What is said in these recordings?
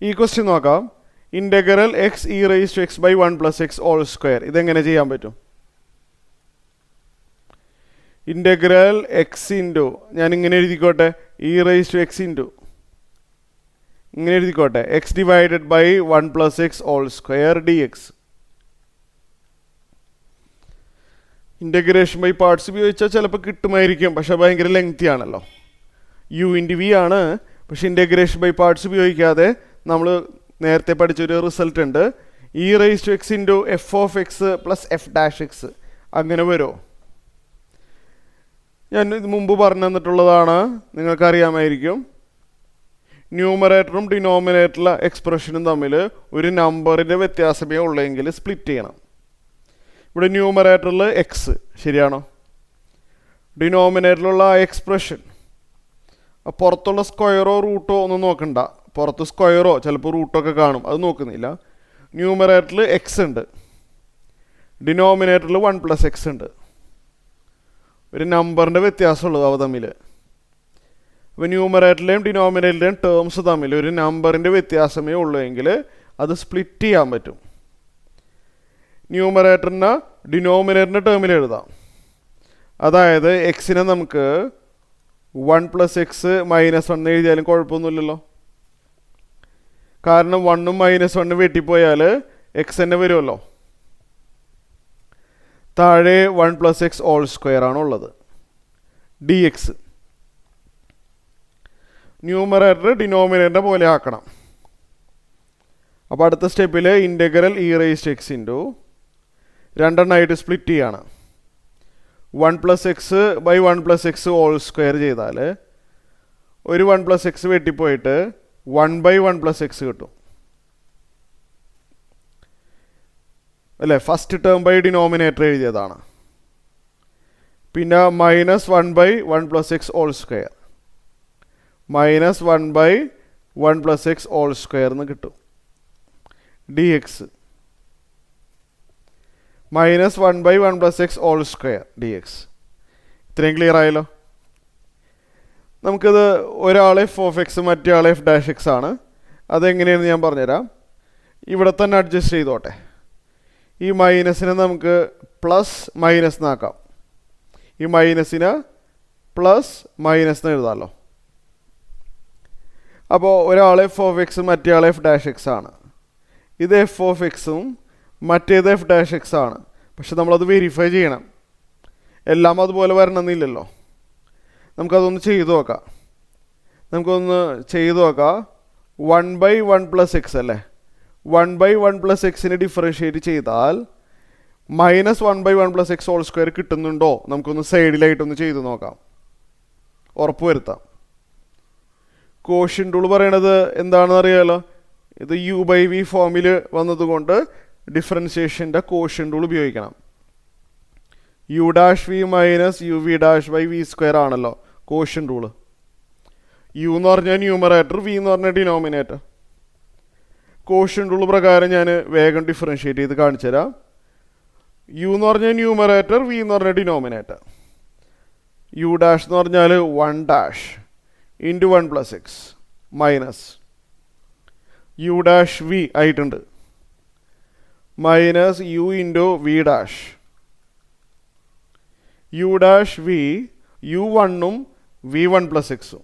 ഈ ക്വസ്റ്റ്യൻ നോക്കാം. Integral x e raise to x by 1 plus x whole square. ഇതെങ്ങനെ ചെയ്യാൻ പറ്റും? ഇൻ്റഗ്രൽ എക്സ് ഇൻറ്റു, ഞാൻ ഇങ്ങനെ എഴുതിക്കോട്ടെ, e raise to x into, ഇങ്ങനെ എഴുതിക്കോട്ടെ, x divided by 1 plus x whole square d x. Integration by parts ഉപയോഗിച്ചാൽ ചിലപ്പോൾ കിട്ടുമായിരിക്കും, പക്ഷേ ഭയങ്കര ലെങ്തി ആണല്ലോ. യു ഇൻറ്റു വി ആണ്. പക്ഷേ ഇൻ്റഗ്രേഷൻ ബൈ പാർട്സ് ഉപയോഗിക്കാതെ നമ്മൾ നേരത്തെ പഠിച്ചൊരു റിസൾട്ട് ഉണ്ട്, e raise to x into f of x plus f dash x. അങ്ങനെ വരുമോ? ഞാൻ ഇത് മുമ്പ് പറഞ്ഞു തന്നിട്ടുള്ളതാണ്, നിങ്ങൾക്കറിയാമായിരിക്കും. ന്യൂമറേറ്ററും ഡിനോമിനേറ്ററിലെ എക്സ്പ്രഷനും തമ്മിൽ ഒരു നമ്പറിൻ്റെ വ്യത്യാസമേ ഉള്ളെങ്കിൽ സ്പ്ലിറ്റ് ചെയ്യണം. ഇവിടെ ന്യൂമറേറ്ററിൽ എക്സ് ശരിയാണോ? ഡിനോമിനേറ്ററിലുള്ള ആ എക്സ്പ്രഷൻ പുറത്തുള്ള സ്ക്വയറോ റൂട്ടോ ഒന്നും നോക്കണ്ട. പുറത്ത് സ്ക്വയറോ ചിലപ്പോൾ റൂട്ടൊക്കെ കാണും, അത് നോക്കുന്നില്ല. ന്യൂമറേറ്ററിൽ എക്സ് ഉണ്ട്, ഡിനോമിനേറ്ററിൽ 1 പ്ലസ് എക്സ് ഉണ്ട്. ഒരു നമ്പറിൻ്റെ വ്യത്യാസമുള്ളത് അവ തമ്മിൽ. അപ്പോൾ ന്യൂമറേറ്ററിലെയും ഡിനോമിനേറ്ററിലെയും ടേംസ് തമ്മിൽ ഒരു നമ്പറിൻ്റെ വ്യത്യാസമേ ഉള്ളൂ എങ്കിൽ അത് സ്പ്ലിറ്റ് ചെയ്യാൻ പറ്റും. ന്യൂമറേറ്ററിനെ ഡിനോമിനേറ്ററിൻ്റെ ടേമിൽ എഴുതാം. അതായത് എക്സിനെ നമുക്ക് 1 പ്ലസ് എക്സ് മൈനസ് 1 എഴുതിയാലും കുഴപ്പമൊന്നുമില്ലല്ലോ. കാരണം 1ഉം -1 വെട്ടിപ്പോയാൽ എക്സ് തന്നെ വരുമല്ലോ. താഴെ 1 പ്ലസ് എക്സ് ഹോൾ സ്ക്വയർ ആണുള്ളത് ഡി എക്സ്. ന്യൂമറേറ്റർ ഡിനോമിനേറ്ററിൻ്റെ പോലെ ആക്കണം. അപ്പോൾ അടുത്ത സ്റ്റെപ്പിൽ integral e raise to x into രണ്ടെണ്ണമായിട്ട് സ്പ്ലിറ്റ് ചെയ്യാണ്. 1 plus x by 1 plus x whole square ചെയ്താൽ ഒരു 1 പ്ലസ് എക്സ് വെട്ടിപ്പോയിട്ട് 1 ബൈ 1 പ്ലസ് എക്സ് കിട്ടും അല്ലേ? ഫസ്റ്റ് ടേം ബൈ ഡിനോമിനേറ്റർ എഴുതിയതാണ്. പിന്നെ -1 by 1 plus x whole square, -1 by 1 plus x whole square എന്ന് കിട്ടും d x. -1 by 1 plus x whole square d x. ഇത്രയും ക്ലിയർ ആയല്ലോ. നമുക്കിത് ഒരാൾ എഫ് ഓഫ് എക്സ് മറ്റേ ആൾ എഫ് ഡാഷ് എക്സ് ആണ്. അതെങ്ങനെയാണെന്ന് ഞാൻ പറഞ്ഞുതരാം. ഇവിടെ തന്നെ അഡ്ജസ്റ്റ് ചെയ്തോട്ടെ. ഈ മൈനസിനെ നമുക്ക് പ്ലസ് മൈനസ് എന്നാക്കാം. ഈ മൈനസിനെ പ്ലസ് മൈനസ് എന്ന് എഴുതാമല്ലോ. അപ്പോൾ ഒരാൾ എഫ് ഓഫ് എക്സ് മറ്റേ ആൾ എഫ് ഡാഷ് എക്സ് ആണ്. ഇത് എഫ് ഓഫ് എക്സും മറ്റേത് എഫ് ഡാഷ് എക്സ് ആണ്. പക്ഷെ നമ്മളത് വെരിഫൈ ചെയ്യണം. എല്ലാം അതുപോലെ വരണമെന്നില്ലല്ലോ. നമുക്കതൊന്ന് ചെയ്തു നോക്കാം. 1 ബൈ 1 പ്ലസ് എക്സ് അല്ലേ? 1 ബൈ 1 പ്ലസ് എക്സിന് ഡിഫറൻഷ്യേറ്റ് ചെയ്താൽ -1 by 1 plus x whole square കിട്ടുന്നുണ്ടോ? നമുക്കൊന്ന് സൈഡിലായിട്ടൊന്ന് ചെയ്തു നോക്കാം, ഉറപ്പ് വരുത്താം. കോഷ്യൻ റൂൾ പറയണത് എന്താണെന്ന് അറിയാമല്ലോ. ഇത് യു ബൈ വി ഫോമിൽ വന്നതുകൊണ്ട് ഡിഫറൻസിയേഷൻ്റെ കോഷ്യൻ റൂൾ ഉപയോഗിക്കണം. U dash v minus u v dash by v square ആണല്ലോ കോഷ്യൻ റൂള്. യു എന്ന് പറഞ്ഞാൽ ന്യൂമറേറ്റർ, വി എന്ന് പറഞ്ഞാൽ ഡിനോമിനേറ്റർ. കോഷ്യൻ റൂൾ പ്രകാരം ഞാൻ വേഗം ഡിഫറൻഷ്യേറ്റ് ചെയ്ത് കാണിച്ചു തരാം. യു എന്ന് പറഞ്ഞാൽ ന്യൂമറേറ്റർ, വി എന്ന് പറഞ്ഞാൽ ഡിനോമിനേറ്റർ. യു ഡാഷ് എന്ന് പറഞ്ഞാൽ 1 dash into 1 plus x minus u dash v ആയിട്ടുണ്ട്, minus u into v dash. U dash v u1ഉം v1 പ്ലസ് എക്സും,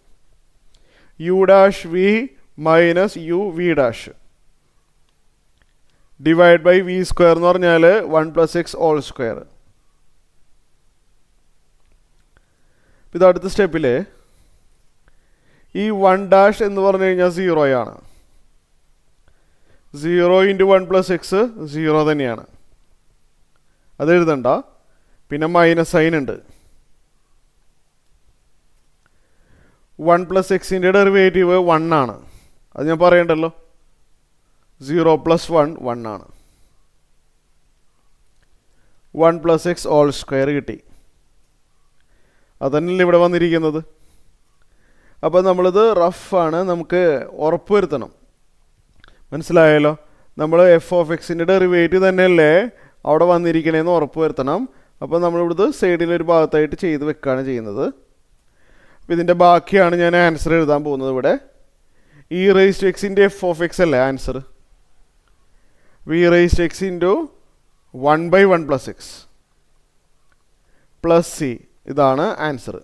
u dash v minus u v dash divide by v square എന്ന് പറഞ്ഞാൽ 1 plus x whole square. ഇത് അടുത്ത സ്റ്റെപ്പിൽ ഈ 1 dash എന്ന് പറഞ്ഞു കഴിഞ്ഞാൽ 0 ആണ്. 0 ഇൻറ്റു 1 പ്ലസ് എക്സ് 0 തന്നെയാണ്, അത് എഴുതണ്ട. പിന്നെ മൈനസ് സൈൻ ഉണ്ട്. 1 പ്ലസ് എക്സിൻ്റെ ഡെറിവേറ്റീവ് 1 ആണ്, അത് ഞാൻ പറയണ്ടല്ലോ. 0 പ്ലസ് 1 1 ആണ്. 1 പ്ലസ് എക്സ് ഹോൾ സ്ക്വയർ കിട്ടി. അതന്നെയല്ലേ ഇവിടെ വന്നിരിക്കുന്നത്. അപ്പോൾ നമ്മളിത് റഫാണ്, നമുക്ക് ഉറപ്പ് വരുത്തണം. മനസ്സിലായല്ലോ? നമ്മൾ എഫ് ഓഫ് എക്സിൻ്റെ ഡെറിവേറ്റീവ് തന്നെയല്ലേ അവിടെ വന്നിരിക്കണേന്ന് ഉറപ്പ് വരുത്തണം. അപ്പോൾ നമ്മളിവിടുത്തെ സൈഡിലൊരു ഭാഗത്തായിട്ട് ചെയ്ത് വെക്കുകയാണ് ചെയ്യുന്നത്. അപ്പോൾ ഇതിൻ്റെ ബാക്കിയാണ് ഞാൻ ആൻസർ എഴുതാൻ പോകുന്നത് ഇവിടെ. ഇ റേസ് ടു എക്സിൻ്റെ എഫ് ഓഫ് എക്സ് അല്ലേ answer. E raise to x into 1/1 + x plus c, ഇതാണ് ആൻസർ.